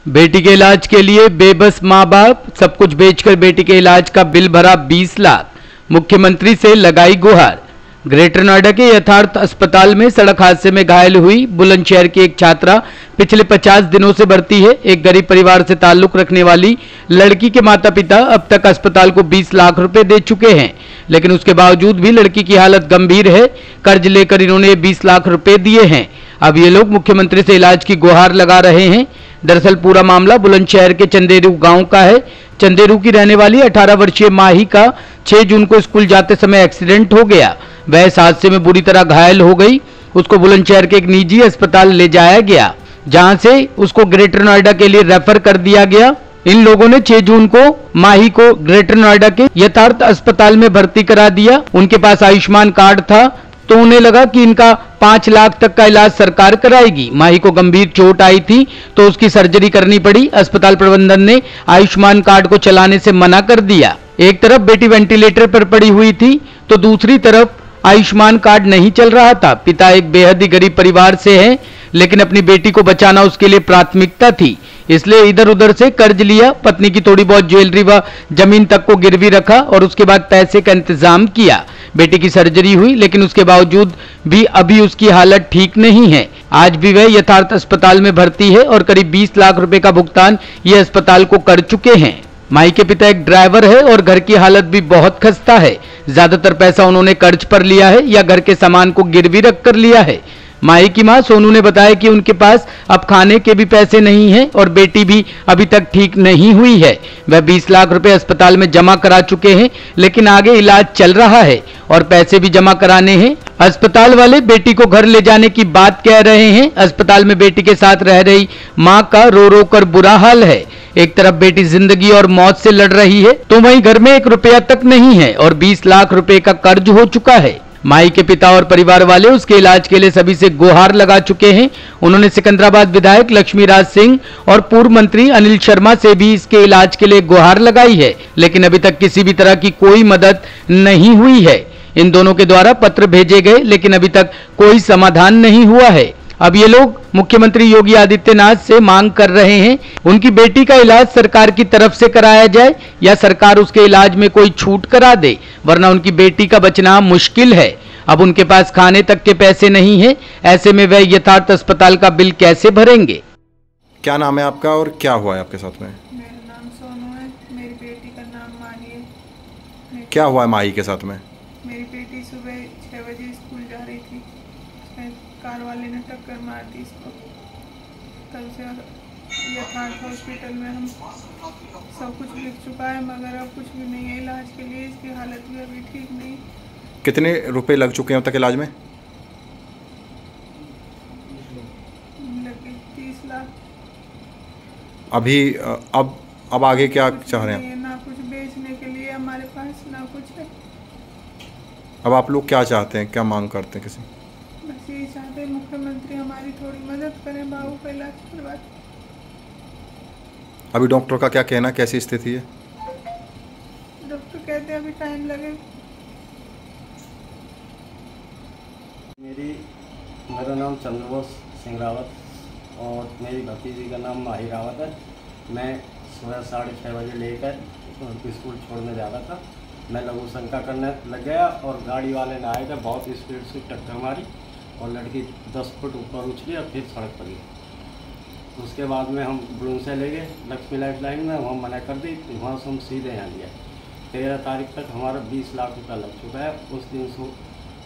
बेटी के इलाज के लिए बेबस मां बाप, सब कुछ बेचकर बेटी के इलाज का बिल भरा 20 लाख। मुख्यमंत्री से लगाई गुहार। ग्रेटर नोएडा के यथार्थ अस्पताल में सड़क हादसे में घायल हुई बुलंदशहर की एक छात्रा पिछले 50 दिनों से भर्ती है। एक गरीब परिवार से ताल्लुक रखने वाली लड़की के माता पिता अब तक अस्पताल को 20 लाख रुपए दे चुके हैं, लेकिन उसके बावजूद भी लड़की की हालत गंभीर है। कर्ज लेकर इन्होंने 20 लाख रुपए दिए हैं। अब ये लोग मुख्यमंत्री से इलाज की गुहार लगा रहे हैं। दरअसल पूरा मामला बुलंदशहर के चंदेरू गांव का है। चंदेरू की रहने वाली 18 वर्षीय माही का 6 जून को स्कूल जाते समय एक्सीडेंट हो गया। वह इस हादसे में बुरी तरह घायल हो गई। उसको बुलंदशहर के एक निजी अस्पताल ले जाया गया, जहां से उसको ग्रेटर नोएडा के लिए रेफर कर दिया गया। इन लोगों ने 6 जून को माही को ग्रेटर नोएडा के यथार्थ अस्पताल में भर्ती करा दिया। उनके पास आयुष्मान कार्ड था, तो उन्हें लगा कि इनका 5 लाख तक का इलाज सरकार कराएगी। माही को गंभीर चोट आई थी, तो उसकी सर्जरी करनी पड़ी। अस्पताल प्रबंधन ने आयुष्मान कार्ड को चलाने से मना कर दिया। एक तरफ बेटी वेंटिलेटर पर पड़ी हुई थी, तो दूसरी तरफ आयुष्मान कार्ड नहीं चल रहा था। पिता एक बेहद ही गरीब परिवार से है, लेकिन अपनी बेटी को बचाना उसके लिए प्राथमिकता थी, इसलिए इधर उधर से कर्ज लिया। पत्नी की थोड़ी बहुत ज्वेलरी व जमीन तक को गिरवी रखा और उसके बाद पैसे का इंतजाम किया। बेटी की सर्जरी हुई, लेकिन उसके बावजूद भी अभी उसकी हालत ठीक नहीं है। आज भी वह यथार्थ अस्पताल में भर्ती है और करीब 20 लाख रुपए का भुगतान ये अस्पताल को कर चुके हैं। माई के पिता एक ड्राइवर है और घर की हालत भी बहुत खस्ता है। ज्यादातर पैसा उन्होंने कर्ज पर लिया है या घर के सामान को गिरवी रख कर लिया है। माई की मां सोनू ने बताया कि उनके पास अब खाने के भी पैसे नहीं हैं और बेटी भी अभी तक ठीक नहीं हुई है। वह 20 लाख रुपए अस्पताल में जमा करा चुके हैं, लेकिन आगे इलाज चल रहा है और पैसे भी जमा कराने हैं। अस्पताल वाले बेटी को घर ले जाने की बात कह रहे हैं। अस्पताल में बेटी के साथ रह रही मां का रो रो कर बुरा हाल है। एक तरफ बेटी जिंदगी और मौत से लड़ रही है, तो वहीं घर में 1 रुपया तक नहीं है और 20 लाख रुपए का कर्ज हो चुका है। माई के पिता और परिवार वाले उसके इलाज के लिए सभी से गुहार लगा चुके हैं। उन्होंने सिकंदराबाद विधायक लक्ष्मीराज सिंह और पूर्व मंत्री अनिल शर्मा से भी इसके इलाज के लिए गुहार लगाई है, लेकिन अभी तक किसी भी तरह की कोई मदद नहीं हुई है। इन दोनों के द्वारा पत्र भेजे गए, लेकिन अभी तक कोई समाधान नहीं हुआ है। अब ये लोग मुख्यमंत्री योगी आदित्यनाथ से मांग कर रहे हैं उनकी बेटी का इलाज सरकार की तरफ से कराया जाए या सरकार उसके इलाज में कोई छूट करा दे, वरना उनकी बेटी का बचना मुश्किल है। अब उनके पास खाने तक के पैसे नहीं है, ऐसे में वह यथार्थ अस्पताल का बिल कैसे भरेंगे। क्या नाम है आपका और क्या हुआ है आपके साथ में? मेरा नाम सोनू है, मेरी बेटी का नाम माही है। क्या हुआ है माही के साथ में? मेरी बेटी सुबह 6 बजे स्कूल जा रही थी, कार वाले ने टक्कर मार दी इसको। तब से यथार्थ हॉस्पिटल में हम सब कुछ लिख चुका है, मगर अब कुछ भी नहीं है इलाज के लिए। इसकी हालत भी अभी ठीक नहीं। कितने रुपए लग चुके हैं अब तक इलाज में? लगे 30 लाख। अभी अब आगे क्या चाह रहे हैं? ना कुछ बेचने के लिए हमारे पास, ना कुछ है। अब आप लोग क्या चाहते हैं, क्या मांग करते हैं? किसी बस यही चाहते हैं मुख्यमंत्री हमारी थोड़ी मदद करें, बाबू का इलाज करवा। अभी डॉक्टर का क्या कहना, कैसी स्थिति है? डॉक्टर कहते हैं अभी टाइम लगेगा। मेरा नाम चंद्रबोस सिंह रावत और मेरी भतीजी का नाम माही रावत है। मैं सुबह 6:30 बजे लेकर स्कूल छोड़ने जा रहा था। मैं लघु शंका करने लग गया और गाड़ी वाले ने आए थे, बहुत स्पीड से टक्कर मारी और लड़की 10 फुट ऊपर उछली और फिर सड़क पर गिरी। उसके बाद में हम ब्लून से ले गए लक्ष्मी लाइफ लाइन में, वहाँ मना कर दी। वहाँ से हम सीधे यहाँ लिया। 13 तारीख तक हमारा 20 लाख रुपया लग चुका है। उस दिन से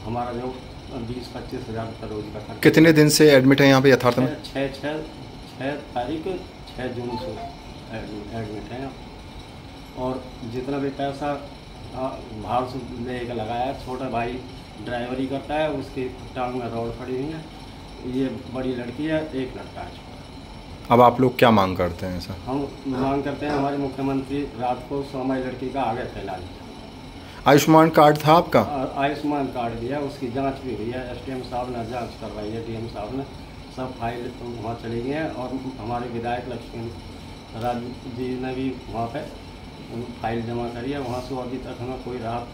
हमारा जो 20-25 हज़ार रुपये रोज का खर्च। कितने दिन से एडमिट है यहाँ पे यथार्थ में? 6 तारीख 6 जून से एडमिट है। और जितना भी पैसा बाहर से लेकर लगाया, छोटा भाई ड्राइवरी करता है, उसकी टांग में रोड पड़ी हुई है। ये बड़ी लड़की है, एक लड़का है। अब आप लोग क्या मांग करते हैं सर? हम मांग करते हैं हमारे मुख्यमंत्री रात को हमारी लड़की का आगे फैला दिया। आयुष्मान कार्ड था आपका? आयुष्मान कार्ड दिया, उसकी जांच भी हुई है। SDM साहब ने जांच करवाई है, DM साहब ने सब फाइल वहाँ चली गई हैं और हमारे विधायक लक्ष्मी राज जी ने भी वहाँ पे फाइल जमा करी है। वहाँ से अभी तक हमें कोई राहत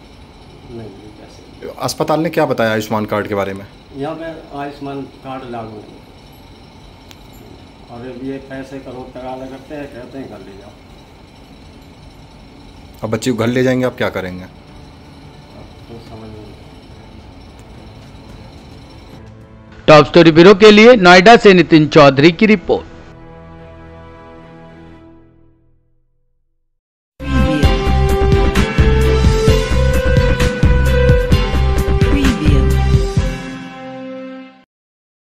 नहीं मिली। कैसे अस्पताल ने क्या बताया आयुष्मान कार्ड के बारे में? यहाँ पे आयुष्मान कार्ड लागू नहीं। और ये पैसे करोड़ तगादा करते हैं, कहते हैं घर ले जाओ। अब बच्चे को घर ले जाएंगे, आप क्या करेंगे? अब तो समझ नहीं। टॉप स्टोरी ब्यूरो के लिए नोएडा से नितिन चौधरी की रिपोर्ट।